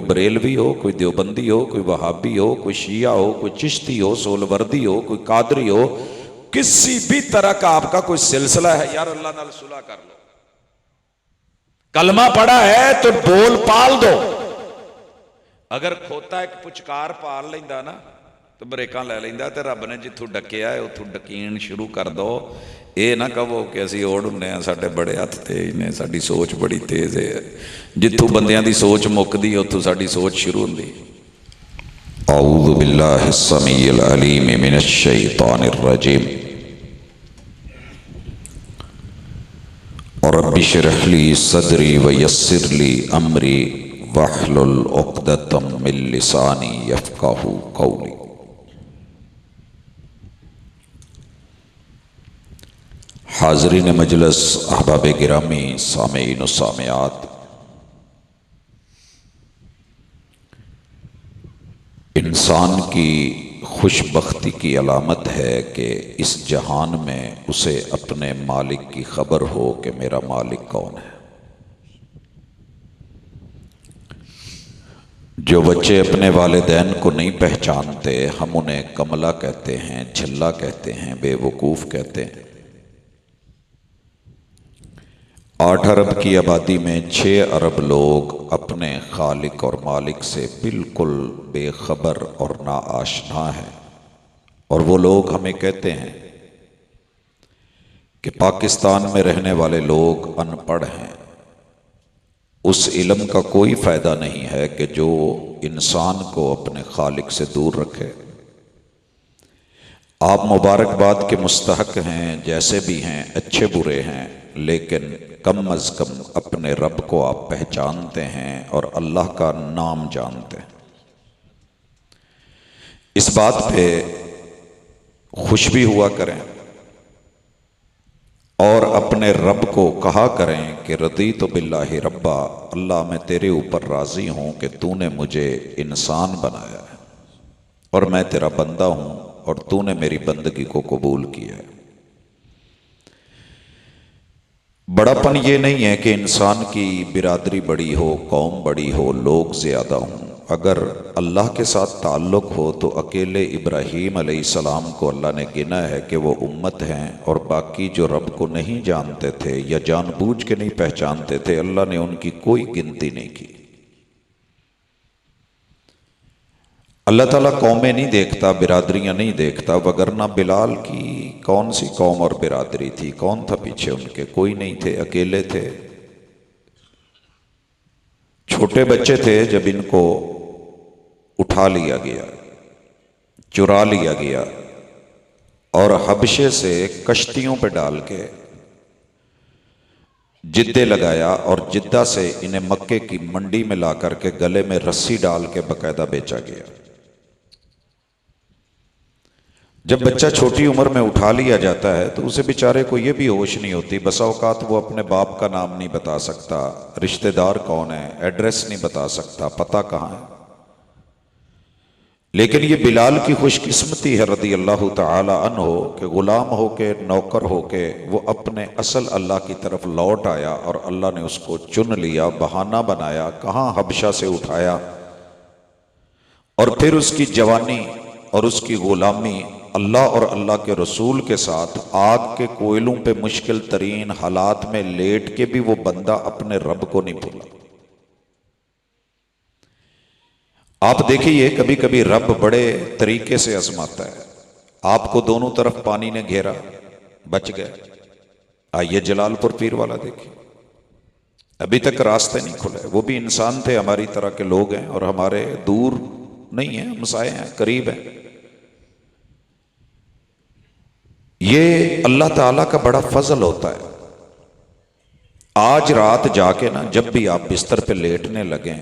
بریلوی ہو، کوئی دیوبندی ہو، کوئی وہابی ہو، کوئی شیعہ ہو، کوئی چشتی ہو، سولوردی ہو، کوئی قادری ہو، کسی بھی طرح کا آپ کا کوئی سلسلہ ہے، یار اللہ نال صلح کر لو۔ کلمہ پڑھا ہے تو بول پال دو۔ اگر کھوتا ایک پچکار پال لیندا نا تو بریکاں لے لیندا، تے رب نے جتھوں ڈکیا ہے اتھوں ڈکین شروع کر دو۔ اے نہ کہو کہ اسی اوڑ ہنے ہیں، ساڈے بڑے ہاتھ تیز نے، ساڈی سوچ بڑی تیز ہے۔ جتھوں بندیاں دی سوچ مکدی اتھوں ساڈی سوچ شروع ہوندی۔ اعوذ باللہ السمیع العلیم من الشیطان الرجیم۔ رب اشرح لی صدری ویسر لی امری واحلل عقدۃ من لسانی یفقہوا قولی۔ حاضرین مجلس، احباب گرامی، سامعین و سامعات، انسان کی خوش بختی کی علامت ہے کہ اس جہان میں اسے اپنے مالک کی خبر ہو کہ میرا مالک کون ہے۔ جو بچے اپنے والدین کو نہیں پہچانتے، ہم انہیں کملا کہتے ہیں، جھلا کہتے ہیں، بے وقوف کہتے ہیں۔ 8 ارب کی آبادی میں 6 ارب لوگ اپنے خالق اور مالک سے بالکل بے خبر اور ناآشنا ہیں، اور وہ لوگ ہمیں کہتے ہیں کہ پاکستان میں رہنے والے لوگ ان پڑھ ہیں۔ اس علم کا کوئی فائدہ نہیں ہے کہ جو انسان کو اپنے خالق سے دور رکھے۔ آپ مبارکباد کے مستحق ہیں، جیسے بھی ہیں، اچھے برے ہیں، لیکن کم از کم اپنے رب کو آپ پہچانتے ہیں اور اللہ کا نام جانتے ہیں۔ اس بات پہ خوش بھی ہوا کریں اور اپنے رب کو کہا کریں کہ رضیت باللہ ربا، اللہ میں تیرے اوپر راضی ہوں کہ تو نے مجھے انسان بنایا ہے اور میں تیرا بندہ ہوں اور تو نے میری بندگی کو قبول کیا ہے۔ بڑا پن یہ نہیں ہے کہ انسان کی برادری بڑی ہو، قوم بڑی ہو، لوگ زیادہ ہوں۔ اگر اللہ کے ساتھ تعلق ہو تو اکیلے ابراہیم علیہ السلام کو اللہ نے گنا ہے کہ وہ امت ہیں، اور باقی جو رب کو نہیں جانتے تھے یا جان بوجھ کے نہیں پہچانتے تھے، اللہ نے ان کی کوئی گنتی نہیں کی۔ اللہ تعالیٰ قومیں نہیں دیکھتا، برادریاں نہیں دیکھتا، وگرنہ بلال کی کون سی قوم اور برادری تھی؟ کون تھا پیچھے ان کے؟ کوئی نہیں تھے، اکیلے تھے۔ چھوٹے بچے تھے جب ان کو اٹھا لیا گیا، چرا لیا گیا اور حبشے سے کشتیوں پہ ڈال کے جدے لگایا، اور جدہ سے انہیں مکے کی منڈی میں لا کر کے گلے میں رسی ڈال کے باقاعدہ بیچا گیا۔ جب بچہ چھوٹی عمر میں اٹھا لیا جاتا ہے تو اسے بیچارے کو یہ بھی ہوش نہیں ہوتی، بسا اوقات وہ اپنے باپ کا نام نہیں بتا سکتا، رشتہ دار کون ہے، ایڈریس نہیں بتا سکتا، پتہ کہاں ہے۔ لیکن یہ بلال کی خوش قسمتی ہے رضی اللہ تعالی عنہ کہ غلام ہو کے، نوکر ہو کے وہ اپنے اصل اللہ کی طرف لوٹ آیا، اور اللہ نے اس کو چن لیا، بہانہ بنایا، کہاں حبشہ سے اٹھایا، اور پھر اس کی جوانی اور اس کی غلامی اللہ اور اللہ کے رسول کے ساتھ آگ کے کوئلوں پہ مشکل ترین حالات میں لیٹ کے بھی وہ بندہ اپنے رب کو نہیں بھولا۔ آپ دیکھیے کبھی کبھی رب بڑے طریقے سے آزماتا ہے۔ آپ کو دونوں طرف پانی نے گھیرا، بچ گئے۔ آئیے جلال پور پیر والا دیکھیے، ابھی تک راستے نہیں کھلے۔ وہ بھی انسان تھے، ہماری طرح کے لوگ ہیں، اور ہمارے دور نہیں ہیں، ہمسائے ہیں، قریب ہیں۔ یہ اللہ تعالیٰ کا بڑا فضل ہوتا ہے۔ آج رات جا کے نا جب بھی آپ بستر پہ لیٹنے لگیں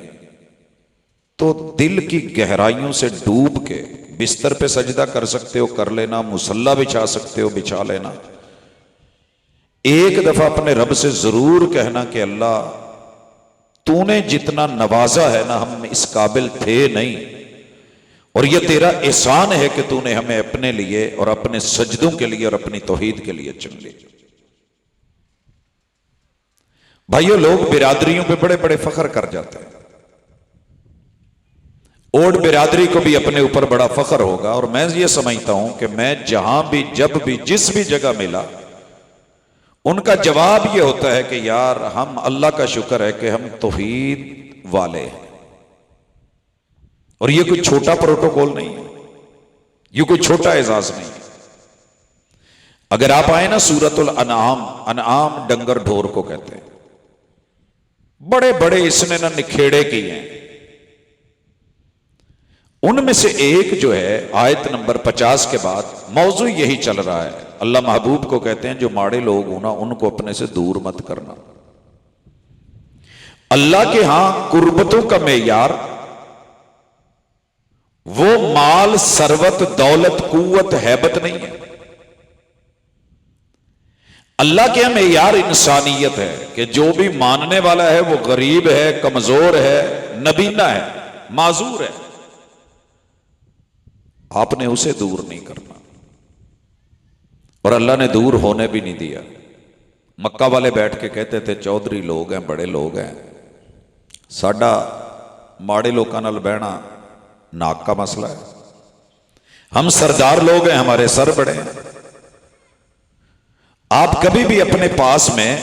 تو دل کی گہرائیوں سے ڈوب کے بستر پہ سجدہ کر سکتے ہو کر لینا، مصلی بچھا سکتے ہو بچھا لینا۔ ایک دفعہ اپنے رب سے ضرور کہنا کہ اللہ تو نے جتنا نوازا ہے نا، ہم اس قابل تھے نہیں، اور یہ تیرا احسان ہے کہ تو نے ہمیں اپنے لیے اور اپنے سجدوں کے لیے اور اپنی توحید کے لیے چن لیا۔ بھائیو، لوگ برادریوں پہ بڑے بڑے فخر کر جاتے ہیں، اوڈ برادری کو بھی اپنے اوپر بڑا فخر ہوگا، اور میں یہ سمجھتا ہوں کہ میں جہاں بھی جب بھی جس بھی جگہ ملا ان کا جواب یہ ہوتا ہے کہ یار ہم اللہ کا شکر ہے کہ ہم توحید والے ہیں، اور یہ کوئی چھوٹا پروٹوکول نہیں ہے، یہ کوئی چھوٹا اعزاز نہیں ہے۔ اگر آپ آئے نا سورۃ الانعام، انعام ڈنگر ڈھور کو کہتے ہیں، بڑے بڑے اس نے نہ نکھیڑے کیے ہیں، ان میں سے ایک جو ہے آیت نمبر 50 کے بعد موضوع یہی چل رہا ہے۔ اللہ محبوب کو کہتے ہیں جو ماڑے لوگ ہونا ان کو اپنے سے دور مت کرنا۔ اللہ کے ہاں قربتوں کا معیار وہ مال، ثروت، دولت، قوت، ہیبت نہیں ہے۔ اللہ کے ہاں معیار انسانیت ہے کہ جو بھی ماننے والا ہے وہ غریب ہے، کمزور ہے، نبینا ہے، معذور ہے، آپ نے اسے دور نہیں کرنا، اور اللہ نے دور ہونے بھی نہیں دیا۔ مکہ والے بیٹھ کے کہتے تھے چودھری لوگ ہیں، بڑے لوگ ہیں، ساڈا ماڑے لوکاں نال بہنا ناک کا مسئلہ ہے، ہم سردار لوگ ہیں، ہمارے سر بڑے ہیں۔ آپ کبھی بھی اپنے پاس میں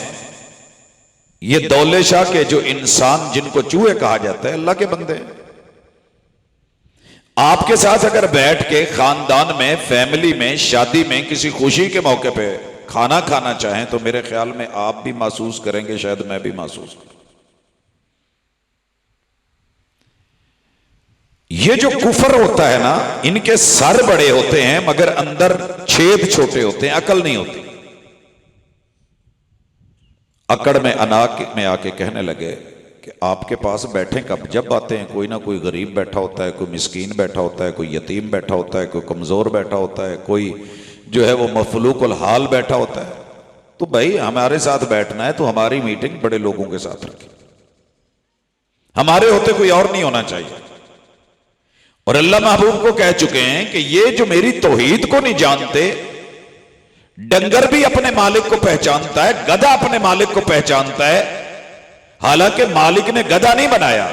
یہ دولے شاہ کے جو انسان جن کو چوہے کہا جاتا ہے، اللہ کے بندے ہیں، آپ کے ساتھ اگر بیٹھ کے خاندان میں، فیملی میں، شادی میں، کسی خوشی کے موقع پہ کھانا کھانا چاہیں تو میرے خیال میں آپ بھی محسوس کریں گے، شاید میں بھی محسوس کروں۔ یہ جو کفر ہوتا ہے نا، ان کے سر بڑے ہوتے ہیں مگر اندر چھید چھوٹے ہوتے ہیں، عقل نہیں ہوتی۔ اکڑ میں اناک میں آ کے کہنے لگے کہ آپ کے پاس بیٹھیں کب؟ جب آتے ہیں کوئی نہ کوئی غریب بیٹھا ہوتا ہے، کوئی مسکین بیٹھا ہوتا ہے، کوئی یتیم بیٹھا ہوتا ہے، کوئی کمزور بیٹھا ہوتا ہے، کوئی جو ہے وہ مفلوق الحال بیٹھا ہوتا ہے۔ تو بھائی ہمارے ساتھ بیٹھنا ہے تو ہماری میٹنگ بڑے لوگوں کے ساتھ رکھیں، ہمارے ہوتے کوئی اور نہیں ہونا چاہیے۔ اور اللہ محبوب کو کہہ چکے ہیں کہ یہ جو میری توحید کو نہیں جانتے، ڈنگر بھی اپنے مالک کو پہچانتا ہے، گدھا اپنے مالک کو پہچانتا ہے، حالانکہ مالک نے گدھا نہیں بنایا،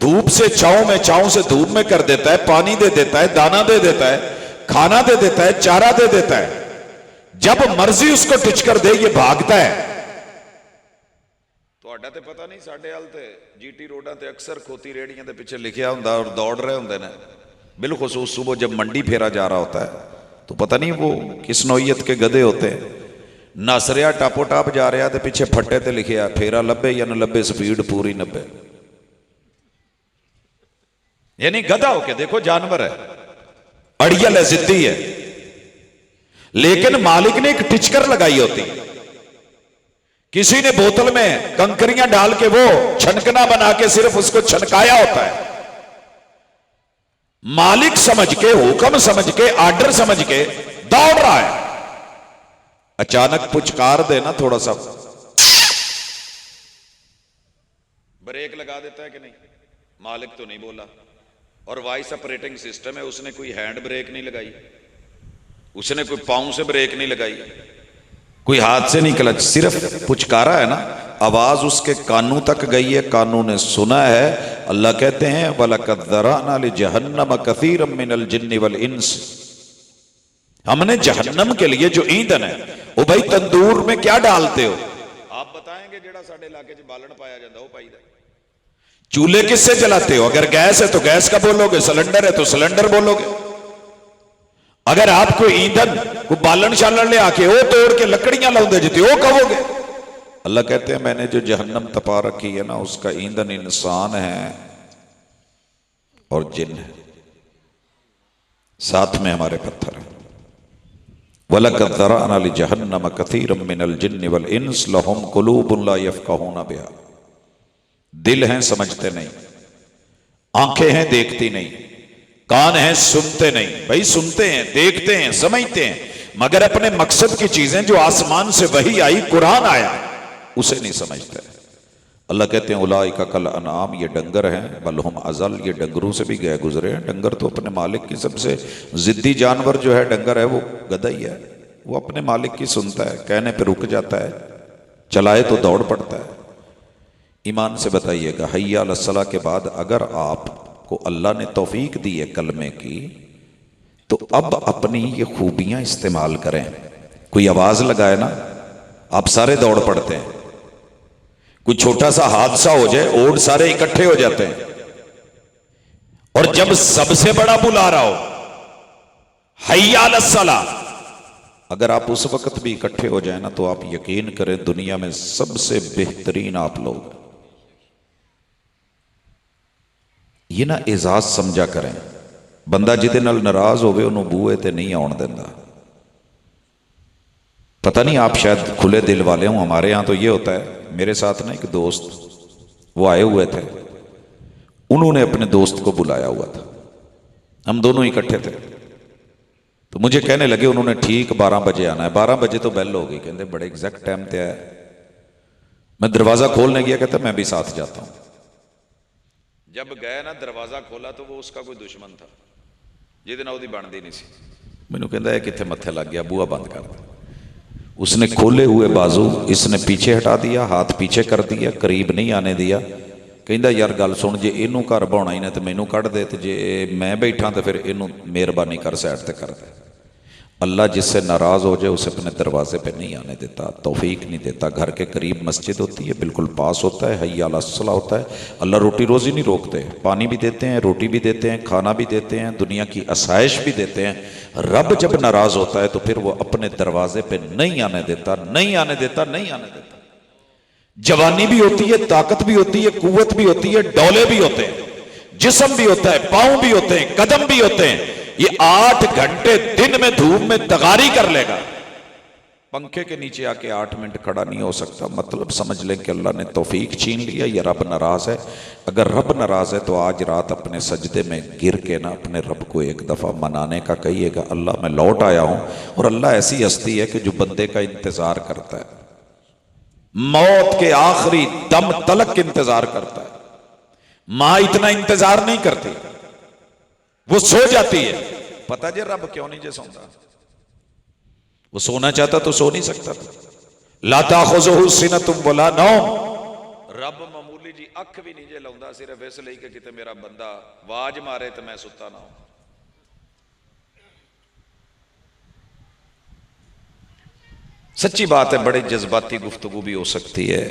دھوپ سے چھاؤں میں، چھاؤں سے دھوپ میں کر دیتا ہے، پانی دے دیتا ہے، دانا دے دیتا ہے، کھانا دے دیتا ہے، چارہ دے دیتا ہے، جب مرضی اس کو ٹچ کر دے یہ بھاگتا ہے۔ تہاڈا تے پتہ نہیں، ساڈے حال تے جی ٹی روڈاں تے اکثر کھوتی ریڑیاں دے پیچھے لکھیا ہوندا اور دوڑ رہے ہوندے نے، بالخصوص صبح جب منڈی پھیرا جا رہا ہوتا ہے تو پتہ نہیں وہ کس نوعیت کے گدھے ہوتے ہیں، نس رہا ٹاپو ٹاپ جا رہا تے پیچھے پھٹے تے لکھیا پھیرا لبے یا نہ لبے، سپیڈ پوری 90۔ یعنی گدھا ہو کے دیکھو، جانور ہے، اڑیل ہے، ضدی ہے، لیکن مالک نے ایک ٹچکر لگائی ہوتی، کسی نے بوتل میں کنکریاں ڈال کے وہ چھنکنا بنا کے صرف اس کو چھنکایا ہوتا ہے، مالک سمجھ کے، حکم سمجھ کے، آرڈر سمجھ کے دوڑ رہا ہے، اچانک پچکار دے نا تھوڑا سا، بریک لگا دیتا ہے کہ نہیں؟ مالک تو نہیں بولا، اور وائس آپریٹنگ سسٹم ہے، اس نے کوئی ہینڈ بریک نہیں لگائی، اس نے کوئی پاؤں سے بریک نہیں لگائی، کوئی ہاتھ سے نہیں کلچ، صرف پچکارا ہے نا، آواز اس کے کانوں تک گئی ہے، کانوں نے سنا ہے۔ اللہ کہتے ہیں وَلَقَدْ ذَرَأْنَا لِجَهَنَّمَ كَثِيرًا مِّنَ الْجِنِّ وَالْإِنسِ، ہم نے جہنم کے لیے جو ایندھن ہے، وہ بھائی تندور میں کیا ڈالتے ہو؟ آپ بتائیں گے جڑا ساڈے علاقے چ بالن پایا جاتا وہ پائی دا۔ چولہے کس سے جلاتے ہو؟ اگر گیس ہے تو گیس کا بولو گے، سلنڈر ہے تو سلنڈر بولو گے، اگر آپ کو ایندھن کو بالن شالن لے آ کے وہ توڑ کے لکڑیاں لاؤ دے جتے وہ کہو گے۔ اللہ کہتے ہیں میں نے جو جہنم تپا رکھی ہے نا، اس کا ایندھن انسان ہے اور جن ہے، ساتھ میں ہمارے پتھر ہیں۔ وَلَقَدْ ذَرَأْنَا لِجَهَنَّمَ كَثِيرًا مِّنَ الْجِنِّ وَالْإِنسِ لَهُمْ قُلُوبٌ لَا يَفْقَهُونَ بِهَا، دل ہیں سمجھتے نہیں، آنکھیں ہیں دیکھتی نہیں، کان ہیں سنتے نہیں۔ بھائی سنتے ہیں، دیکھتے ہیں، سمجھتے ہیں، مگر اپنے مقصد کی چیزیں جو آسمان سے وحی آئی، قرآن آیا، اسے نہیں سمجھتے۔ اللہ کہتے ہیں اولئک کالانعام، یہ ڈنگر ہیں، بل ہم اضل، یہ ڈنگروں سے بھی گئے گزرے ہیں۔ ڈنگر تو اپنے مالک کی سب سے ضدی جانور جو ہے ڈنگر ہے، وہ گدھا ہی ہے، وہ اپنے مالک کی سنتا ہے، کہنے پہ رک جاتا ہے، چلائے تو دوڑ پڑتا ہے۔ ایمان سے بتائیے گا، حی علی الصلاۃ کے بعد اگر آپ کو اللہ نے توفیق دی ہے کلمے کی، تو اب اپنی یہ خوبیاں استعمال کریں۔ کوئی آواز لگائے نا، آپ سارے دوڑ پڑتے ہیں، کوئی چھوٹا سا حادثہ ہو جائے اوڑ سارے اکٹھے ہو جاتے ہیں، اور جب سب سے بڑا بلا رہا ہو حی علی الصلاۃ، اگر آپ اس وقت بھی اکٹھے ہو جائیں نا تو آپ یقین کریں دنیا میں سب سے بہترین آپ لوگ۔ یہ نا اعزاز سمجھا کریں، بندہ جہدے نال ناراض ہوئے انہوں بوئے تے نہیں آن دینا۔ پتہ نہیں آپ شاید کھلے دل والے ہوں، ہمارے ہاں تو یہ ہوتا ہے۔ میرے ساتھ نا ایک دوست وہ آئے ہوئے تھے، انہوں نے اپنے دوست کو بلایا ہوا تھا، ہم دونوں اکٹھے تھے، تو مجھے کہنے لگے انہوں نے ٹھیک 12 بجے آنا ہے۔ 12 بجے تو بیل ہو گئی، کہتے بڑے ایگزیکٹ ٹائم تے آیا۔ میں دروازہ کھولنے گیا، کہتا میں بھی ساتھ جاتا ہوں۔ جب گئے نا دروازہ کھولا تو وہ اس کا کوئی دشمن تھا جہدے نال اودی بنتی نہیں سی۔ مینوں کہندا ہے کتنے متھے لگ گیا، بوا بند کر دیا۔ اس نے کھولے ہوئے بازو اس نے پیچھے ہٹا دیا، ہاتھ پیچھے کر دیا، قریب نہیں آنے دیا۔ کہندا یار گل سن، جے اینوں گھر بہاؤنا ہی نہ تے مینوں کڈ دے، تے جے میں بیٹھا تے پھر اینوں مہربانی کر سائڈ تے کر دے۔ اللہ جس سے ناراض ہو جائے اسے اپنے دروازے پہ نہیں آنے دیتا، توفیق نہیں دیتا۔ گھر کے قریب مسجد ہوتی ہے، بالکل پاس ہوتا ہے، حی علی الصلاۃ ہوتا ہے۔ اللہ روٹی روزی نہیں روکتے، پانی بھی دیتے ہیں، روٹی بھی دیتے ہیں، کھانا بھی دیتے ہیں، دنیا کی آسائش بھی دیتے ہیں۔ رب جب ناراض ہوتا ہے تو پھر وہ اپنے دروازے پہ نہیں آنے دیتا، نہیں آنے دیتا، نہیں آنے دیتا۔ جوانی بھی ہوتی ہے، طاقت بھی ہوتی ہے، قوت بھی ہوتی ہے، ڈولے بھی ہوتے ہیں، جسم بھی ہوتا ہے، پاؤں بھی ہوتے ہیں، قدم بھی ہوتے ہیں۔ یہ 8 گھنٹے دن میں دھوپ میں تغاری کر لے گا، پنکھے کے نیچے آ کے 8 منٹ کھڑا نہیں ہو سکتا۔ مطلب سمجھ لیں کہ اللہ نے توفیق چھین لیا، یہ رب ناراض ہے۔ اگر رب ناراض ہے تو آج رات اپنے سجدے میں گر کے نا اپنے رب کو ایک دفعہ منانے کا کہیے گا، اللہ میں لوٹ آیا ہوں۔ اور اللہ ایسی ہستی ہے کہ جو بندے کا انتظار کرتا ہے، موت کے آخری دم تلک انتظار کرتا ہے۔ ماں اتنا انتظار نہیں کرتی، وہ سو جاتی ہے۔ پتہ جے رب کیوں نہیں جے سوندا؟ وہ سونا چاہتا تو سو نہیں سکتا تھا۔ لا تاخذہ سنۃ ولا نوم، رب معمولی جی اکھ بھی نہیں جے لاؤندا، صرف اس لیے کہ کتے میرا بندہ واج مارے تو میں ستا نہ ہوں۔ سچی بات ہے، بڑے جذباتی گفتگو بھی ہو سکتی ہے،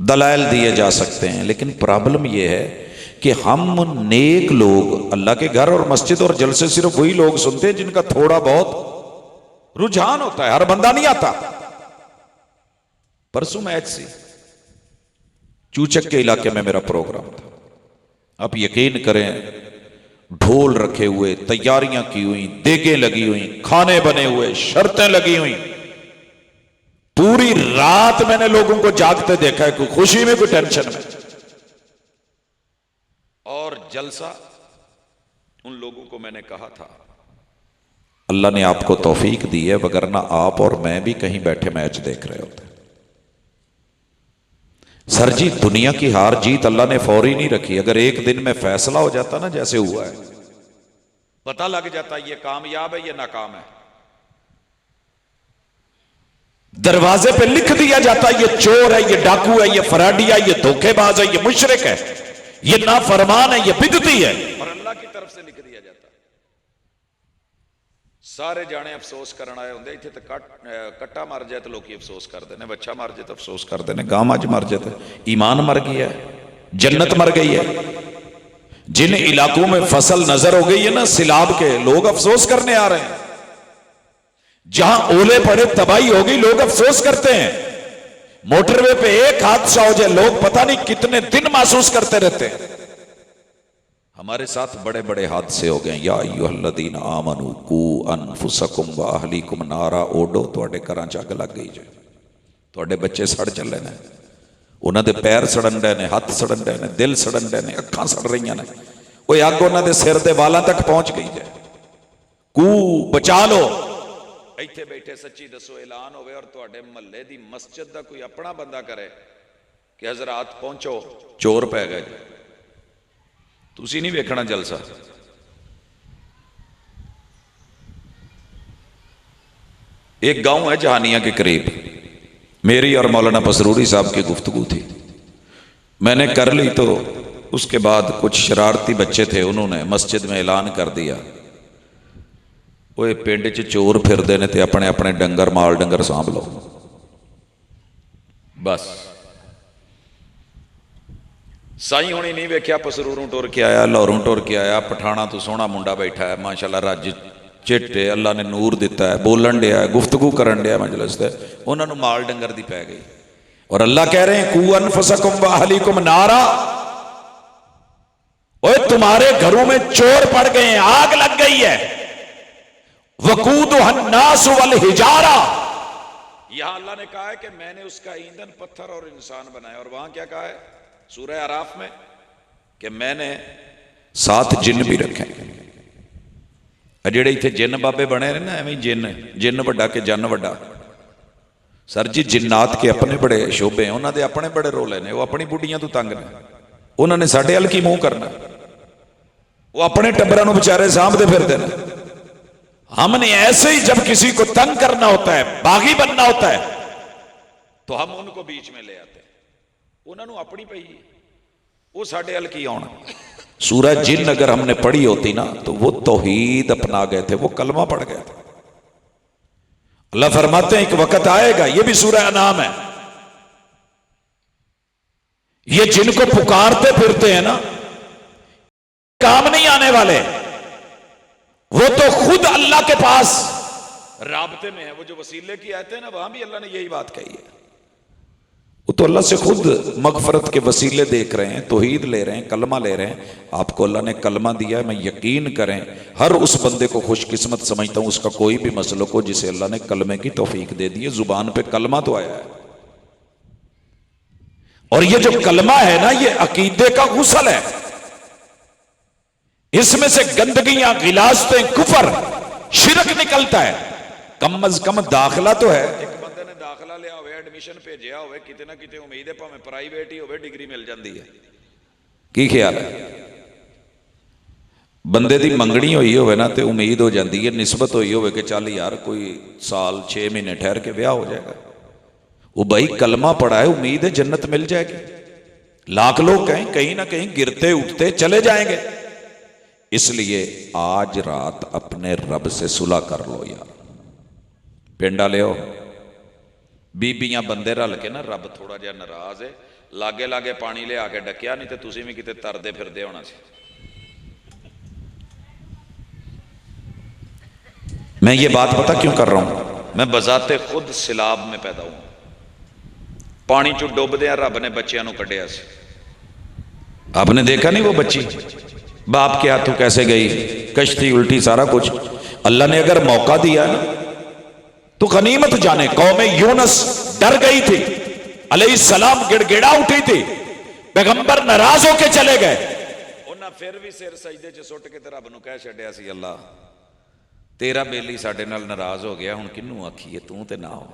دلائل دیے جا سکتے ہیں، لیکن پرابلم یہ ہے کہ ہم نیک لوگ اللہ کے گھر اور مسجد اور جلسے صرف وہی لوگ سنتے ہیں جن کا تھوڑا بہت رجحان ہوتا ہے، ہر بندہ نہیں آتا۔ پرسوں میچ سی چوچک کے علاقے میں میرا پروگرام تھا، آپ یقین کریں ڈھول رکھے ہوئے، تیاریاں کی ہوئی، دیگیں لگی ہوئی، کھانے بنے ہوئے، شرطیں لگی ہوئی، پوری رات میں نے لوگوں کو جاگتے دیکھا ہے، کوئی خوشی میں کوئی ٹینشن میں، اور جلسہ ان لوگوں کو میں نے کہا تھا اللہ نے آپ کو توفیق دی ہے، وگرنہ آپ اور میں بھی کہیں بیٹھے میچ دیکھ رہے ہوتے۔ سر جی دنیا کی ہار جیت اللہ نے فوری نہیں رکھی، اگر ایک دن میں فیصلہ ہو جاتا نا جیسے ہوا ہے، پتہ لگ جاتا یہ کامیاب ہے یہ ناکام ہے، دروازے پہ لکھ دیا جاتا یہ چور ہے، یہ ڈاکو ہے، یہ فراڈی ہے، یہ دھوکے باز ہے، یہ مشرک ہے، یہ نافرمان ہے، یہ بدعتی ہے، اور اللہ کی طرف سے لکھ دیا جاتا۔ سارے جانے افسوس کرنا آئے ہوندے، اتنے تو کٹا مر جائے تو لوگ افسوس کر دینے، بچہ مر جائے تو افسوس کر دینے، گاں مجھ مر جائے تو ایمان مر گیا ہے، جنت مر گئی ہے۔ جن علاقوں میں فصل نظر ہو گئی ہے نا سیلاب کے، لوگ افسوس کرنے آ رہے ہیں۔ جہاں اولے پڑے تباہی ہو گئی، لوگ افسوس کرتے ہیں۔ موٹر وے پہ ایک حادثہ ہو جائے، لوگ پتہ نہیں کتنے دن محسوس کرتے رہتے ہیں۔ ہمارے ساتھ بڑے بڑے حادثے ہو گئے، یا ایھا الذین آمنوا قوا انفسکم واہلیکم نارا، اوڈو تواڈے گھراں چ اگ لگ گئی جے، تواڈے بچے سڑ چلے نے، انہاں دے پیر سڑن ڈے نے، ہاتھ سڑن ڈے نے، دل سڑن ڈے نے، اکھاں سڑ رہی نے، اوے اگ انہاں دے سر دے والاں تک پہنچ گئی جے، کو بچا لو۔ ایتھے بیٹھے سچی دسو اعلان ہوئے اور تواڈے محلے دی مسجد دا کوئی اپنا بندہ کرے کہ حضرات پہنچو چور پہ گئے، تسی نہیں ویکھنا جلسہ۔ ایک گاؤں ہے جہانیہ کے قریب، میری اور مولانا پسروری صاحب کی گفتگو تھی، میں نے کر لی تو اس کے بعد کچھ شرارتی بچے تھے، انہوں نے مسجد میں اعلان کر دیا وہ پنڈ چ چور پھردے نے تے اپنے اپنے ڈنگر مال ڈنگر سانبھ لو. بس سائی ہونی نہیں ویکھیا، پسروروں ٹر کے آیا، لاہوروں ٹر کے آیا، پٹھانا تو سونا منڈا بیٹھا ہے ماشاءاللہ، رج چٹے، اللہ نے نور دیتا ہے، بولن ڈیا ہے، گفتگو کرن ڈیا مجلس تے، انہوں نے مال ڈنگر دی پی گئی. اور اللہ کہہ رہے ہیں قوا انفسکم واہلیکم نارا، اوے تمہارے گھروں میں چور پڑ گئے ہیں، آگ لگ گئی ہے. وقودھا الناس والحجارہ، یہاں اللہ نے کہا ہے کہ میں نے اس کا ایندھن پتھر اور انسان بنایا، اور وہاں کیا کہا ہے سورہ اعراف میں کہ میں نے ساتھ جن بھی رکھے. جڑے اتنے جن بابے بنے رہے نا ایویں جن وڈا کہ جن وڈا، سر جی جنات کے اپنے بڑے شعبے ہیں، انہوں نے اپنے بڑے رولے نے، وہ اپنی بڑھیاں تو تنگ نے، انہوں نے ساڈے ال کی منہ کرنا، وہ اپنے ٹبروں بچارے سانبھتے پھرتے ہیں. ہم نے ایسے ہی جب کسی کو تنگ کرنا ہوتا ہے، باغی بننا ہوتا ہے، تو ہم ان کو بیچ میں لے آتے ہیں، انہوں نے اپنی پئی وہ ساڈے ال کی آنا. سورہ جن اگر ہم نے پڑھی ہوتی نا تو وہ توحید اپنا گئے تھے، وہ کلمہ پڑھ گئے تھے. اللہ فرماتے ہیں ایک وقت آئے گا، یہ بھی سورہ انعام ہے، یہ جن کو پکارتے پھرتے ہیں نا کام نہیں آنے والے، وہ تو خود اللہ کے پاس رابطے میں ہے. وہ جو وسیلے کی آیتیں ہیں نا، وہاں بھی اللہ نے یہی بات کہی ہے، وہ تو اللہ سے خود مغفرت کے وسیلے دیکھ رہے ہیں، توحید لے رہے ہیں، کلمہ لے رہے ہیں. آپ کو اللہ نے کلمہ دیا ہے، میں یقین کریں ہر اس بندے کو خوش قسمت سمجھتا ہوں اس کا کوئی بھی مسلک ہو جسے اللہ نے کلمے کی توفیق دے دی ہے، زبان پہ کلمہ تو آیا ہے. اور یہ جو کلمہ ہے نا، یہ عقیدے کا غسل ہے، اس میں سے گندگیاں، غلاظتیں، کفر، شرک نکلتا ہے. کم از کم داخلہ تو ہے. ایک بندے نے داخلہ لیا ہوئے، ایڈمیشن بھیجیا ہوئے، کتے نہ کتے امید ہے پاویں پرائیویٹ ہی ہوئے ڈگری مل جاندی ہے. کی خیال ہے؟ بندے دی منگنی ہوئی ہوئے نا تے امید ہو جاندی ہے، نسبت ہوئی ہوئے کہ چل یار کوئی سال 6 مہینے ٹھہر کے بیاہ ہو جائے گا. وہ بھائی کلمہ پڑھا ہے، امید ہے جنت مل جائے گی. لاکھ لوگ کہیں نہ کہیں گرتے اٹھتے چلے جائیں گے. اس لیے آج رات اپنے رب سے صلح کر لو یار. پنڈا لےو بیبیاں بندے رل کے نا، رب تھوڑا جہا ناراض ہے، لاگے لاگے پانی لے آ کے ڈکیا، نہیں تو تسی بھی کتے تردے پھردے ہونا سی. میں یہ بات پتہ کیوں کر رہا ہوں؟ میں بذات خود سیلاب میں پیدا ہوں، پانی چو ڈوب دیا، رب نے بچیاں نو کڈیا سی. آپ نے دیکھا نہیں وہ بچی باپ کے ہاتھوں کیسے گئی، کشتی الٹی سارا کچھ. اللہ نے اگر موقع دیا نا تو غنیمت جانے. قوم یونس ڈر گئی تھی، علیہ السلام گڑ گڑا اٹھی تھی، پیغمبر ناراض ہو کے چلے گئے، انہاں پھر بھی سر سجدے چ سٹ کے تے رب نو کہہ چھڈیا سی اللہ تیرا بیلی ساڈے نال ناراض ہو گیا، ہن کنوں آکھیے تو تے نہ ہو.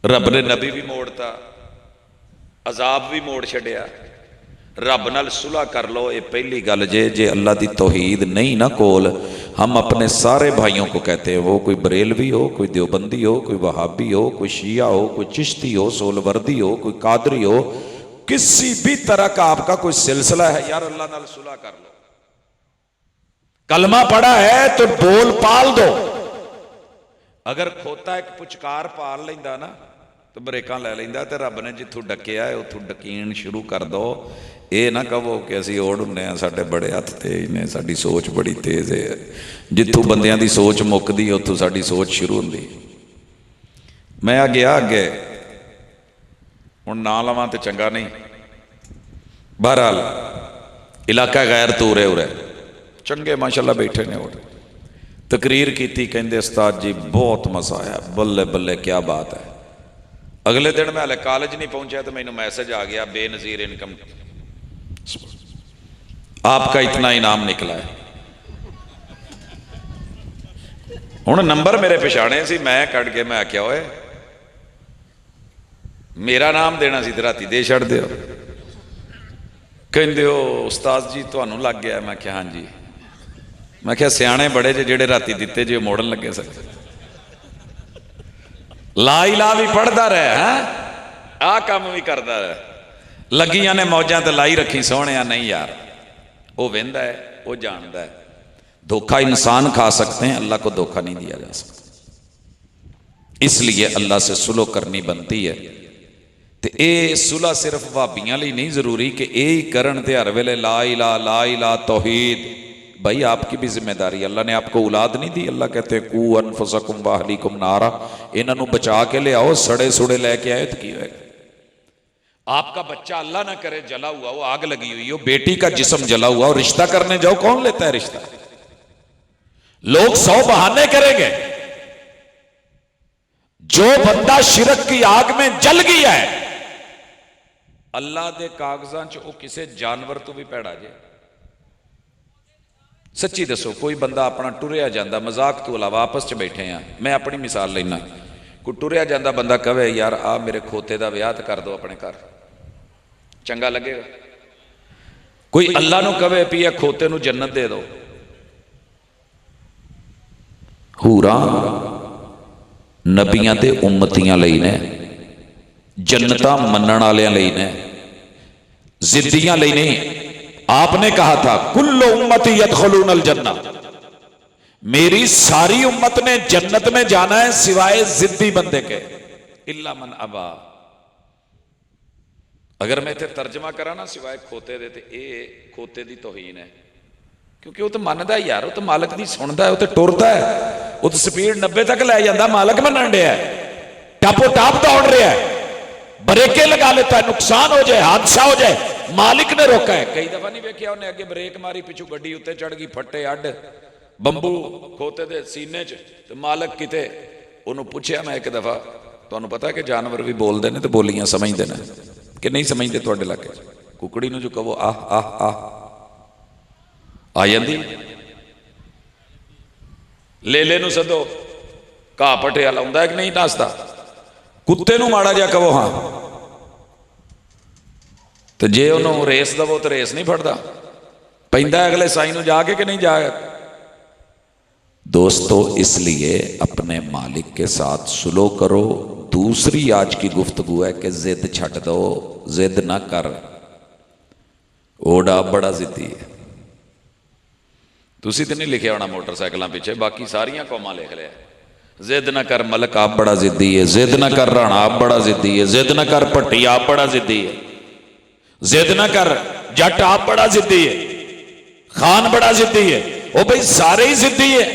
رب نے نبی بھی موڑتا، عذاب بھی موڑ چھڈیا. رب نال صلح کر لو، یہ پہلی گل جے اللہ دی توحید نہیں نا کول. ہم اپنے سارے بھائیوں کو کہتے ہیں، وہ کوئی بریلوی ہو، کوئی دیوبندی ہو، کوئی وہابی ہو، کوئی شیعہ ہو، کوئی چشتی ہو، سولوردی ہو، کوئی قادری ہو، کسی بھی طرح کا آپ کا کوئی سلسلہ ہے، یار اللہ نال صلح کر لو. کلمہ پڑھا ہے تو بول پال دو. اگر کھوتا ایک پچکار پال لیندا نا تو بریکاں لے لیندا، تے رب نے جتھوں ڈکیا ہے اتھوں ڈکین شروع کر دو. اے نہ کہو کہ اسی اوڑ ہنے ہیں، ساڈے بڑے ہاتھ تیز نے، ساڈی سوچ بڑی تیز ہے. جتھوں بندیاں دی سوچ مکدی اتھوں ساڈی سوچ شروع ہوندی. میں آ گیا اگے، ہن نہ لواں تے چنگا نہیں. بہرحال علاقہ غیر تو ارے چنگے ماشاءاللہ بیٹھے نے. اور تقریر کیتی، کہندے استاد جی بہت مزہ آیا، بلے بلے کیا بات ہے. اگلے دن میں ہلے کالج نہیں پہنچا تو مینوں میسج آ گیا، بے نظیر انکم آپ کا اتنا انعام نکلا ہے. ہوں نمبر میرے پچھاڑے سی، میں کٹ کے میں آخیا ہوئے میرا نام دینا سی تو راتی دے چھڑ دیو. کہندے ہو استاد جی تانوں لگ گیا. میں کہا ہاں جی. میں کہا سیانے بڑے جے جڑے راتی دیتے جے موڑن لگے سر. لا الہ بھی پڑھتا رہے، آ کام بھی کرتا رہے. لگیاں نے موجاں تے لائی رکھی سونیا نہیں یار، وہ وہندا ہے، وہ جاندا ہے۔ دھوکہ انسان کھا سکتے ہیں، اللہ کو دھوکہ نہیں دیا جا سکتا۔ اس لیے اللہ سے صلح کرنی بنتی ہے۔ تے اے صلح صرف بھابیاں لئی نہیں ضروری کہ اے ہی کرن تے ہر ویلے لا الہ توحید۔ بھائی آپ کی بھی ذمہ داری، اللہ نے آپ کو اولاد نہیں دی، اللہ کہتے ہیں قو انفسکم واہلیکم نارا، انہاں نو بچا کے لے آؤ، سڑے سڑے لے کے آئے تو کی ہوئے گا؟ آپ کا بچہ اللہ نہ کرے جلا ہوا وہ آگ لگی ہوئی ہو، بیٹی کا جسم جلا ہوا اور رشتہ کرنے جاؤ، کون لیتا ہے رشتہ؟ لوگ 100 بہانے کریں گے۔ جو بندہ شرک کی آگ میں جل گیا ہے، اللہ دے کاغذاں چ وہ کسے جانور تو بھی پیڑا جائے۔ سچی دسو، کوئی بندہ اپنا ٹریا جاندہ، مذاق تو علاوہ آپس چ بیٹھے ہیں، میں اپنی مثال لینا، کوئی ٹریا جاندہ بندہ کہے یار آ میرے کھوتے دا ویاہ کر دو اپنے گھر، چنگا لگے گا؟ کوئی اللہ نو کہے پیا کھوتے نو جنت دے دو، حوراں نبیاں تے امتیاں لئی نے، جنتاں منن والیاں لئی نے، ضدیاں لئی نہیں۔ آپ نے کہا تھا کل امتی یدخلون الجنہ، میری ساری امت نے جنت میں جانا ہے سوائے ضدی بندے کے، الا من ابا۔ اگر میں تے ترجمہ کرا نا سوائے کھوتے دے تے اے کھوتے دی توہین ہے، کیونکہ وہ تو مندا ہے یار، وہ تو مالک دی سندا ہے، وہ تو ٹردا ہے، وہ تو سپیڈ 90 تک لے جاندا، مالک منن ڈیا ہے، ٹاپو ٹاپ دوڑ رہا ہے، بریکیں لگا لیتا ہے، نقصان ہو جائے، حادثہ ہو جائے، مالک نے روکا ہے۔ کئی دفعہ نہیں ویکھیا انہیں اگے بریک ماری، پیچھو گڈی اتنے چڑھ گئی، پھٹے اڈ بمبو کھوتے دے سینے چ، تے مالک کتے انہوں پوچھیا میں ایک دفعہ، تانوں پتہ ہے کہ جانور بھی بول دے نے تے بولیاں سمجھ دے نے کہ نہیں سمجھتے تواڈے علاقے ککڑی نو جو کہو آہ آہ آہ آ جاندی، لیلے نو سدو گھا پٹے والا ہوندا ہے کہ نہیں ناستا، کتے نو ماڑا جا کہو ہاں، تو جے انہوں ریس دو تو ریس نہیں پھڑتا، پیندا اگلے سائی نو جا کے کہ نہیں جائے۔ دوستو اس لیے اپنے مالک کے ساتھ صلح کرو۔ دوسری آج کی گفتگو ہے کہ ضد چھٹ دو، ضد نہ کر، اوڈا بڑا ضدی ہے۔ تسی تو نہیں لکھے ہونا موٹر سائیکلاں پیچھے، باقی ساریاں قوماں لکھ لیا، ضد نہ کر ملک آپ بڑا ضدی ہے، ضد نہ کر رانا آپ بڑا ضدی ہے، ضد نہ کر پٹی آپ بڑا ضدی ہے، ضد نہ کر جٹ آپ بڑا ضدی ہے، خان بڑا ضدی ہے۔ وہ بھئی سارے ہی ضدی ہے،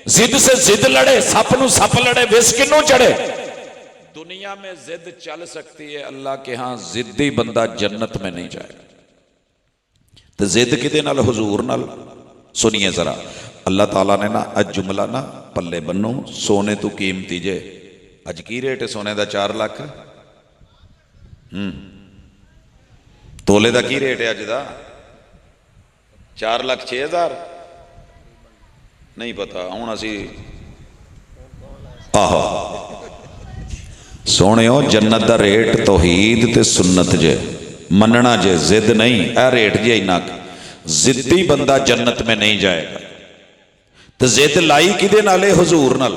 ضد سے ضد لڑے، سپ نو سپ لڑے، وس کنوں چڑھے۔ دنیا میں ضد چل سکتی ہے، اللہ کے ہاں ضدی بندہ جنت میں نہیں جائے گا۔ تو ضد کدے نال؟ حضور نال۔ سنیے ذرا، اللہ تعالیٰ نے نا اج جملہ نا پلے بنو، سونے تو قیمتی جے، اج کی ریٹ ہے سونے دا؟ 4 لاکھ تولے دا کی ریٹ ہے اج دا؟ 4,06,000 نہیں پتا ہوں اسی آہو سونے ہو۔ جنت دا ریٹ توحید تے سنت جے، مننا جے، ضد نہیں، اے ریٹ جے اینا ضدی بندہ جنت میں نہیں جائے گا۔ تو ضد لائی کدے نالے؟ حضور نال۔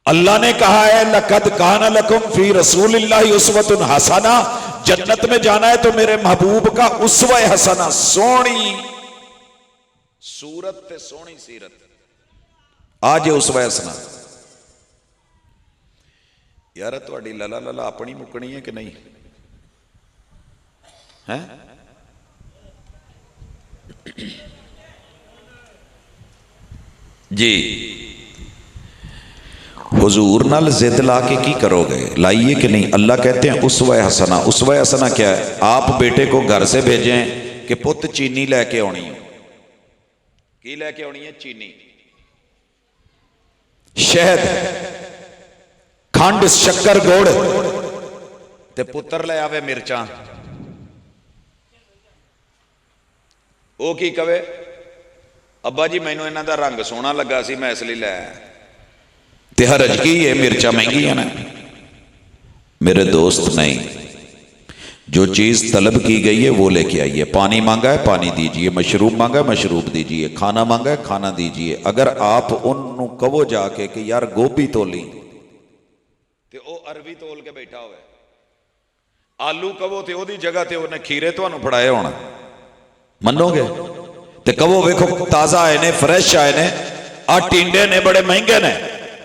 اللہ نے کہا ہے لَقَدْ كَانَ لَكُمْ فِي رَسُولِ اللَّهِ أُسْوَةٌ حَسَنَةٌ، جنت میں جانا ہے تو میرے محبوب کا اسوہ حسنہ، سونی صورت تے سونی سیرت، آج اسوہ حسنہ۔ یار تواڈی لالا لالا اپنی مکنی ہے کہ نہیں ہے؟ جی حضور نال ضد لا کے کی کرو گے؟ لائیے کہ نہیں؟ اللہ کہتے ہیں اسوہ حسنہ۔ اسوہ حسنہ کیا ہے؟ آپ بیٹے کو گھر سے بھیجیں کہ پت چینی لے کے آنی ہے، کی لے کے آنی ہے؟ چینی، شہد، کھنڈ، شکر، گوڑ، تے پتر لے آوے مرچاں، وہ کی کہے ابا جی مینوں انہاں دا رنگ سونا لگا سی میں اس لیے لے آیا، تے حرج کی ہے؟ مرچاں مہنگی ہیں نا میرے دوست۔ نہیں، جو چیز طلب کی گئی ہے وہ لے کے آئیے۔ پانی مانگا ہے پانی دیجئے، مشروب مانگا ہے مشروب دیجئے، کھانا مانگا ہے کھانا دیجئے۔ اگر آپ انہوں کہو جا کے کہ یار گوبھی تولی تے او عربی تول کے بیٹھا ہوئے، ਆਲੂ ਕਹੋ ਤੇ ਉਹਦੀ ਜਗ੍ਹਾ ਤੇ ਉਹਨੇ ਖੀਰੇ ਤੁਹਾਨੂੰ ਫੜਾਏ ਹੋਣਾ, ਮੰਨੋਗੇ? ਤੇ ਕਹੋ ਵੇਖੋ ਤਾਜ਼ਾ ਆਏ ਨੇ, ਫਰੈਸ਼ ਆਏ ਨੇ, ਆ ਟਿੰਡੇ ਨੇ ਬੜੇ ਮਹਿੰਗੇ ਨੇ,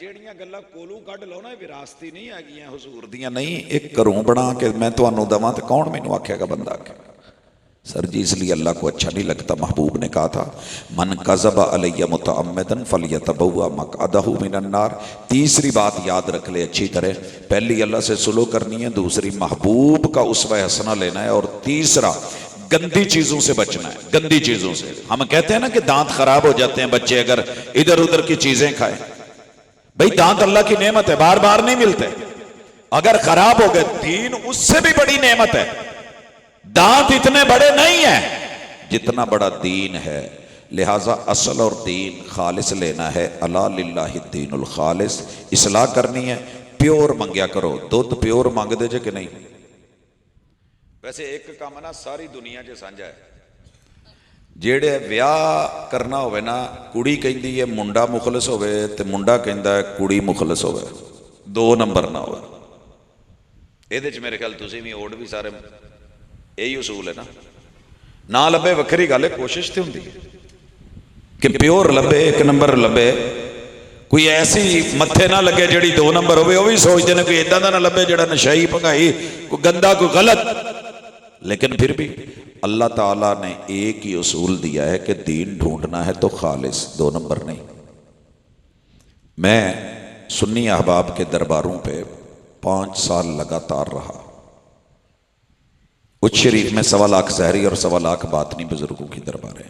ਜਿਹੜੀਆਂ ਗੱਲਾਂ ਕੋਲੋਂ ਕੱਢ ਲਓ ਨਾ, ਵਿਰਾਸਤੀ ਨਹੀਂ ਹੈਗੀਆਂ, ਹਜ਼ੂਰ ਦੀਆਂ ਨਹੀਂ। ਇੱਕ ਘਰੋਂ ਬਣਾ ਕੇ ਮੈਂ ਤੁਹਾਨੂੰ ਦਵਾਂ ਤੇ ਕੌਣ ਮੈਨੂੰ ਆਖੇਗਾ ਬੰਦਾ ਆਖੇ? سر جی اس لیے اللہ کو اچھا نہیں لگتا. محبوب نے کہا تھا من کذب علی متعمدا فلیتبوأ مقعدہ من النار. تیسری بات یاد رکھ لے اچھی طرح، پہلی اللہ سے سلو کرنی ہے، دوسری محبوب کا اسوہ حسنہ لینا ہے، اور تیسرا گندی چیزوں سے بچنا ہے. گندی چیزوں سے، ہم کہتے ہیں نا کہ دانت خراب ہو جاتے ہیں بچے اگر ادھر ادھر کی چیزیں کھائیں. بھئی دانت اللہ کی نعمت ہے، بار بار نہیں ملتے. اگر خراب ہو گئے، دین اس سے بھی بڑی نعمت ہے. دانت اتنے بڑے نہیں ہیں جتنا بڑا دین ہے. لہٰذا اصل اور دین خالص لینا ہے. الا للہ الدین الخالص. اصلاح کرنی ہے، پیور منگیا کرو. دودھ پیور مانگ دے جے کہ نہیں. ویسے ایک کام نا ساری دنیا چ سانجا ہے. جیڑے ویاہ کرنا ہوئے نا، کڑی کہندی ہے منڈا مخلص ہوئے تے منڈا کہندا ہے کڑی مخلص ہوئے، 2 نمبر نہ ہوئے. یہ میرے خیال تسی بھی اوڑ بھی سارے یہی اصول ہے نا. نہ لبے وکری گل ہے، کوشش تو ہوندی ہے کہ پیور لبے، 1 نمبر لبے. کوئی ایسی متھے نہ لگے جڑی 2 نمبر ہوئے. وہ بھی سوچتے ہیں کوئی ادھا دا نہ لبے جڑا نشائی پنگائی، کوئی گندا کوئی غلط. لیکن پھر بھی اللہ تعالیٰ نے ایک ہی اصول دیا ہے کہ دین ڈھونڈنا ہے تو خالص، 2 نمبر نہیں. میں سنی احباب کے درباروں پہ 5 سال لگاتار رہا. اچ شریف میں 1.25 لاکھ ظاہری اور 1.25 لاکھ باطنی بزرگوں کی درباریں.